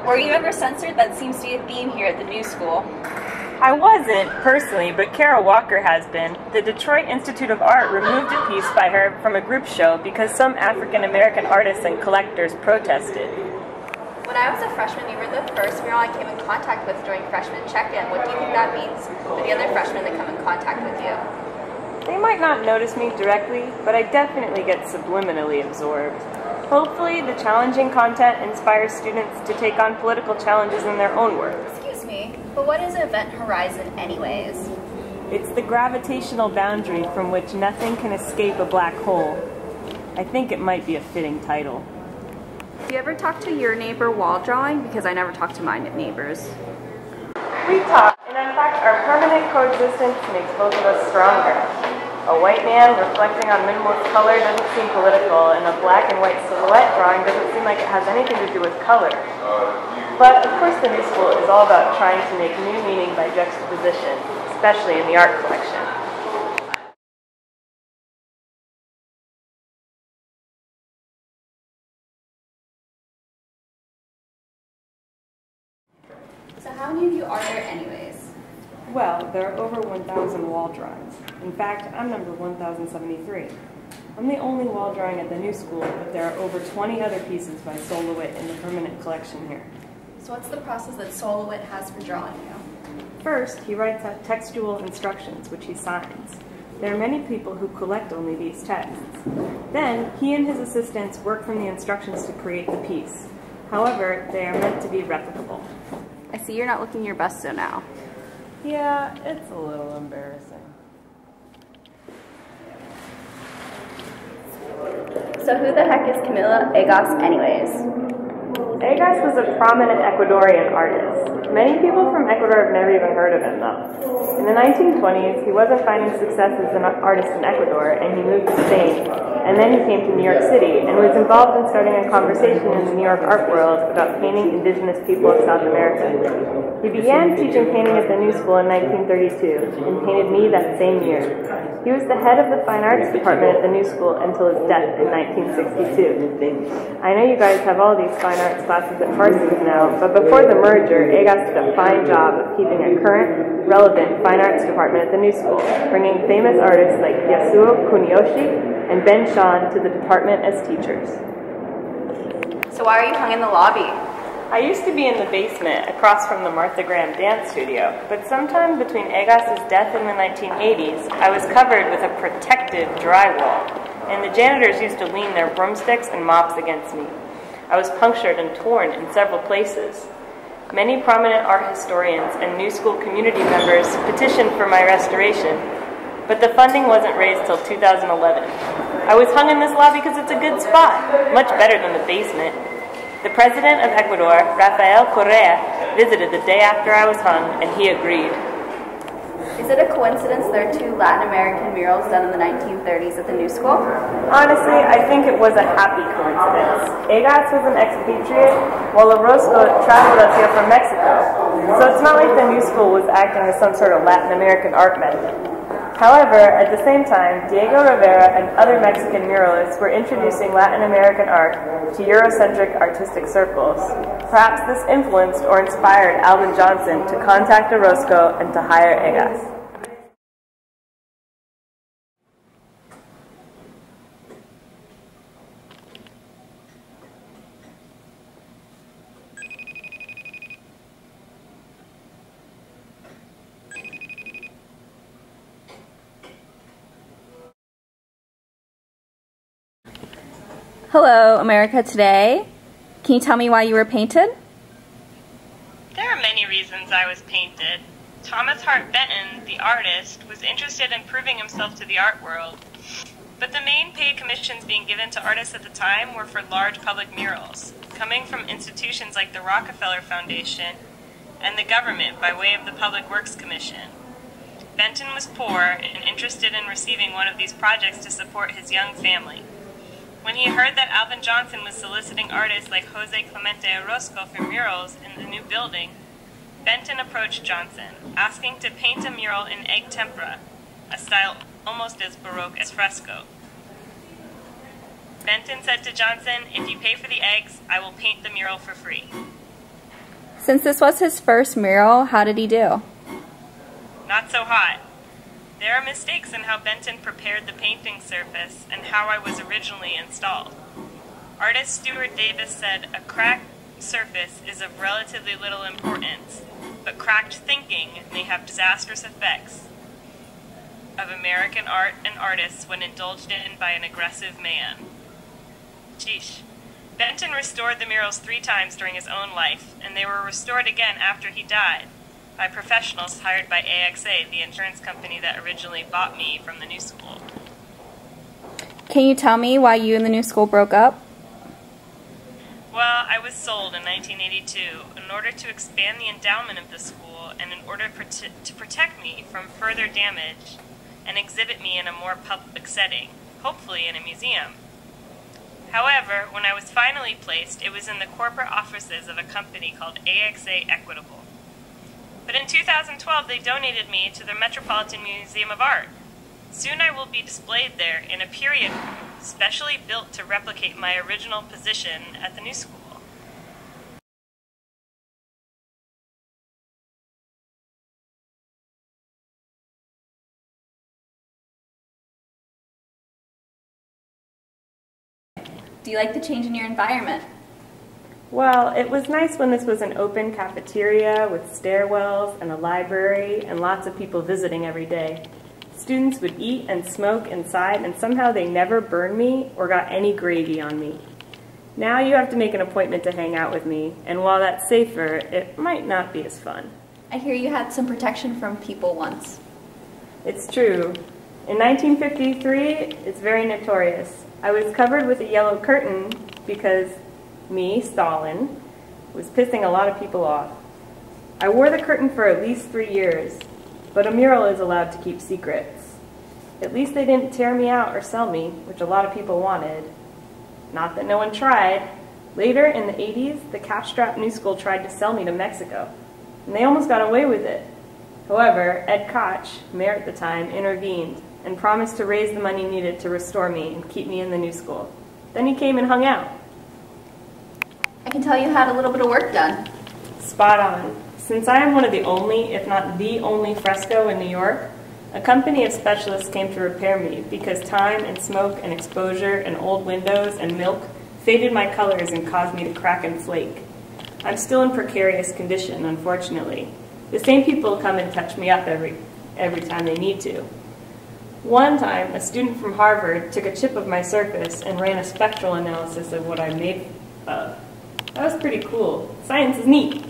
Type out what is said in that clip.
Were you ever censored? That seems to be a theme here at the new school. I wasn't, personally, but Kara Walker has been. The Detroit Institute of Art removed a piece by her from a group show because some African-American artists and collectors protested. When I was a freshman, you were the first mural I came in contact with during freshman check-in. What do you think that means for the other freshmen that come in contact with you? They might not notice me directly, but I definitely get subliminally absorbed. Hopefully, the challenging content inspires students to take on political challenges in their own work. Excuse me, but what is Event Horizon anyways? It's the gravitational boundary from which nothing can escape a black hole. I think it might be a fitting title. Do you ever talk to your neighbor while drawing? Because I never talk to my neighbors. We talk, and in fact, our permanent coexistence makes both of us stronger. A white man reflecting on minimalist color doesn't seem political, and a black and white silhouette drawing doesn't seem like it has anything to do with color. But, of course, the new school is all about trying to make new meaning by juxtaposition, especially in the art collection. So how many of you are there anyways? Well, there are over 1,000 wall drawings. In fact, I'm number 1,073. I'm the only wall drawing at the new school, but there are over 20 other pieces by Solowit in the permanent collection here. So what's the process that Solowit has for drawing you? First, he writes out textual instructions, which he signs. There are many people who collect only these texts. Then, he and his assistants work from the instructions to create the piece. However, they are meant to be replicable. I see you're not looking your best so now. Yeah, it's a little embarrassing. So who the heck is Camila Egas anyways? Egas was a prominent Ecuadorian artist. Many people from Ecuador have never even heard of him, though. In the 1920s, he wasn't finding success as an artist in Ecuador, and he moved to Spain. And then he came to New York City and was involved in starting a conversation in the New York art world about painting indigenous people of South America. He began teaching painting at the New School in 1932 and painted me that same year. He was the head of the Fine Arts Department at the New School until his death in 1962. I know you guys have all these fine arts classes at Parsons now, but before the merger, Egas did a fine job of keeping a current, relevant fine arts department at the New School, bringing famous artists like Yasuo Kuniyoshi and Ben Sean to the department as teachers. So why are you hung in the lobby? I used to be in the basement across from the Martha Graham dance studio, but sometime between Egas' death in the 1980s, I was covered with a protective drywall, and the janitors used to lean their broomsticks and mops against me. I was punctured and torn in several places. Many prominent art historians and New School community members petitioned for my restoration, but the funding wasn't raised till 2011. I was hung in this lobby because it's a good spot, much better than the basement. The president of Ecuador, Rafael Correa, visited the day after I was hung, and he agreed. Is it a coincidence there are two Latin American murals done in the 1930s at the New School? Honestly, I think it was a happy coincidence. Egas was an expatriate, while Orozco traveled up here from Mexico. So it's not like the New School was acting as some sort of Latin American art mecca. However, at the same time, Diego Rivera and other Mexican muralists were introducing Latin American art to Eurocentric artistic circles. Perhaps this influenced or inspired Alvin Johnson to contact Orozco and to hire Egas. Hello, America Today. Can you tell me why you were painted? There are many reasons I was painted. Thomas Hart Benton, the artist, was interested in proving himself to the art world. But the main paid commissions being given to artists at the time were for large public murals, coming from institutions like the Rockefeller Foundation and the government by way of the Public Works Commission. Benton was poor and interested in receiving one of these projects to support his young family. When he heard that Alvin Johnson was soliciting artists like Jose Clemente Orozco for murals in the new building, Benton approached Johnson, asking to paint a mural in egg tempera, a style almost as Baroque as fresco. Benton said to Johnson, "If you pay for the eggs, I will paint the mural for free." Since this was his first mural, how did he do? Not so hot. There are mistakes in how Benton prepared the painting surface and how I was originally installed. Artist Stuart Davis said, "A cracked surface is of relatively little importance, but cracked thinking may have disastrous effects of American art and artists when indulged in by an aggressive man." Sheesh. Benton restored the murals 3 times during his own life, and they were restored again after he died by professionals hired by AXA, the insurance company that originally bought me from the new school. Can you tell me why you and the new school broke up? Well, I was sold in 1982 in order to expand the endowment of the school and in order to protect me from further damage and exhibit me in a more public setting, hopefully in a museum. However, when I was finally placed, it was in the corporate offices of a company called AXA Equitable. But in 2012, they donated me to the Metropolitan Museum of Art. Soon I will be displayed there in a period room, specially built to replicate my original position at the new school. Do you like the change in your environment? Well, it was nice when this was an open cafeteria with stairwells and a library and lots of people visiting every day. Students would eat and smoke inside, and somehow they never burned me or got any gravy on me. Now you have to make an appointment to hang out with me, and while that's safer, it might not be as fun. I hear you had some protection from people once. It's true. In 1953, it's very notorious. I was covered with a yellow curtain because me, Stalin, was pissing a lot of people off. I wore the curtain for at least 3 years, but a mural is allowed to keep secrets. At least they didn't tear me out or sell me, which a lot of people wanted. Not that no one tried. Later, in the 80s, the cash-strapped new school tried to sell me to Mexico, and they almost got away with it. However, Ed Koch, mayor at the time, intervened and promised to raise the money needed to restore me and keep me in the new school. Then he came and hung out. I can tell you had a little bit of work done. Spot on. Since I am one of the only, if not the only, fresco in New York, a company of specialists came to repair me because time and smoke and exposure and old windows and milk faded my colors and caused me to crack and flake. I'm still in precarious condition, unfortunately. The same people come and touch me up every time they need to. One time, a student from Harvard took a chip of my surface and ran a spectral analysis of what I'm made of. That was pretty cool. Science is neat.